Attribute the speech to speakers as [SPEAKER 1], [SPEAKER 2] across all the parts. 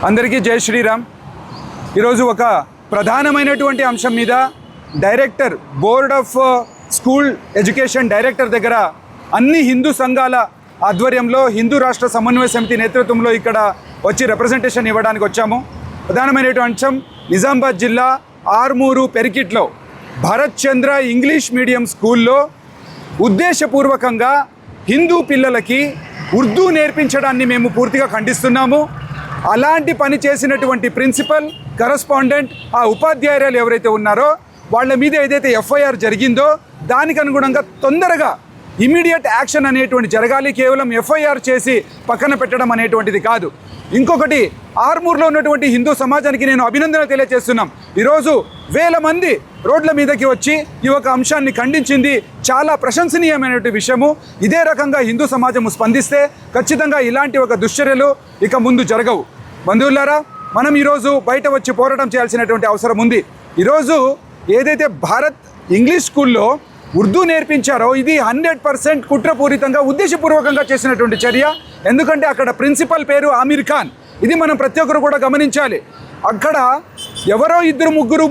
[SPEAKER 1] అందరికీ జై శ్రీరామ్. ఈరోజు ఒక ప్రధానమైనటువంటి అంశం మీద director board of school education director దగ్గర అన్ని హిందూ సంఘాల ఆధ్వర్యంలో హిందూ రాష్ట్ర సమన్వయ సమితి నేతృత్వంలో ఇక్కడ వచ్చి రిప్రజెంటేషన్ ఇవ్వడానికి వచ్చాము. ప్రధానమైనటువంటి అంశం నిజామాబాద్ జిల్లా ఆర్మూరు పెరికిట్లో భరత్ చంద్ర ఇంగ్లీష్ మీడియం స్కూల్లో ఉద్దేశపూర్వకంగా హిందూ పిల్లలకి ఉర్దూ నేర్పించడాన్ని మేము పూర్తిగా ఖండిస్తున్నాము. అలాంటి పని చేసినటువంటి ప్రిన్సిపల్, కరస్పాండెంట్, ఆ ఉపాధ్యాయురాలు ఎవరైతే ఉన్నారో వాళ్ళ మీద ఏదైతే ఎఫ్ఐఆర్ జరిగిందో దానికి అనుగుణంగా తొందరగా ఇమీడియట్ యాక్షన్ అనేటువంటి జరగాలి. కేవలం ఎఫ్ఐఆర్ చేసి పక్కన పెట్టడం అనేటువంటిది కాదు. ఇంకొకటి, ఆర్మూర్లో ఉన్నటువంటి హిందూ సమాజానికి నేను అభినందనలు తెలియజేస్తున్నాం. ఈరోజు వేల మంది రోడ్ల మీదకి వచ్చి ఈ ఒక అంశాన్ని ఖండించింది చాలా ప్రశంసనీయమైనటువంటి విషయము. ఇదే రకంగా హిందూ సమాజము స్పందిస్తే ఖచ్చితంగా ఇలాంటి ఒక దుశ్చర్యలు ఇక ముందు జరగవు. బంధువులారా, మనం ఈరోజు బయట వచ్చి పోరాటం చేయాల్సినటువంటి అవసరం ఉంది. ఈరోజు ఏదైతే భారత్ ఇంగ్లీష్ స్కూల్లో ఉర్దూ నేర్పించారో ఇది 100% కుట్రపూరితంగా ఉద్దేశపూర్వకంగా చేసినటువంటి చర్య. ఎందుకంటే అక్కడ ప్రిన్సిపల్ పేరు ఆమీర్ ఖాన్. ఇది మనం ప్రతి ఒక్కరు కూడా గమనించాలి. అక్కడ ఎవరో ఇద్దరు ముగ్గురు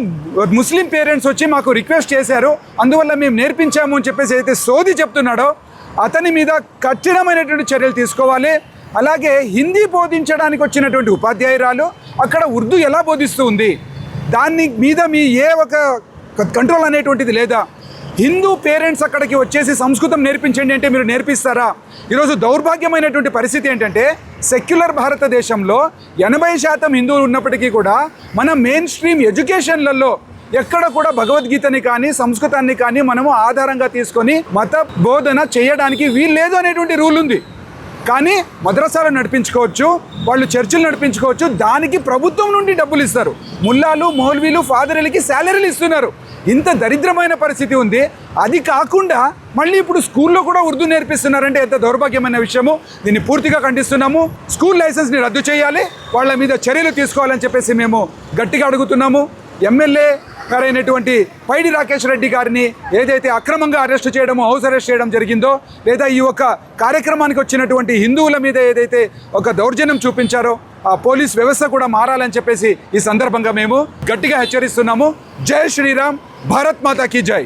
[SPEAKER 1] ముస్లిం పేరెంట్స్ వచ్చి మాకు రిక్వెస్ట్ చేశారు, అందువల్ల మేము నేర్పించాము అని చెప్పేసి అయితే సోది చెప్తున్నాడో అతని మీద కఠినమైనటువంటి చర్యలు తీసుకోవాలి. అలాగే హిందీ బోధించడానికి వచ్చినటువంటి ఉపాధ్యాయురాలు అక్కడ ఉర్దూ ఎలా బోధిస్తూ ఉంది, దాని మీద మీ ఏ ఒక కంట్రోల్ అనేటువంటిది లేదా? హిందూ పేరెంట్స్ అక్కడికి వచ్చేసి సంస్కృతం నేర్పించండి అంటే మీరు నేర్పిస్తారా? ఈరోజు దౌర్భాగ్యమైనటువంటి పరిస్థితి ఏంటంటే సెక్యులర్ భారతదేశంలో 80% హిందువులు ఉన్నప్పటికీ కూడా మన మెయిన్ స్ట్రీమ్ ఎడ్యుకేషన్లలో ఎక్కడ కూడా భగవద్గీతని కానీ సంస్కృతాన్ని కానీ మనము ఆధారంగా తీసుకొని మత బోధన చేయడానికి వీల్లేదు అనేటువంటి రూల్ ఉంది. కానీ మద్రసాలు నడిపించుకోవచ్చు, వాళ్ళు చర్చిలు నడిపించుకోవచ్చు, దానికి ప్రభుత్వం నుండి డబ్బులు ఇస్తారు. ముల్లాలు, మౌల్వీలు, ఫాదర్లకి శాలరీలు ఇస్తున్నారు. ఇంత దరిద్రమైన పరిస్థితి ఉంది. అది కాకుండా మళ్ళీ ఇప్పుడు స్కూల్లో కూడా ఉర్దూ నేర్పిస్తున్నారంటే ఎంత దౌర్భాగ్యమైన విషయము. దీన్ని పూర్తిగా ఖండిస్తున్నాము. స్కూల్ లైసెన్స్ని రద్దు చేయాలి, వాళ్ళ మీద చర్యలు తీసుకోవాలని చెప్పేసి మేము గట్టిగా అడుగుతున్నాము. ఎమ్మెల్యే గారైనటువంటి పైడి రాకేష్ రెడ్డి గారిని ఏదైతే అక్రమంగా అరెస్ట్ చేయడమో, హౌస్ అరెస్ట్ చేయడం జరిగిందో, లేదా ఈ ఒక కార్యక్రమానికి వచ్చినటువంటి హిందువుల మీద ఏదైతే ఒక దౌర్జన్యం చూపించారో ఆ పోలీస్ వ్యవస్థ కూడా మారాలని చెప్పేసి ఈ సందర్భంగా మేము గట్టిగా హెచ్చరిస్తున్నాము. జై శ్రీరామ్, భారత్ మాతా కీ జై.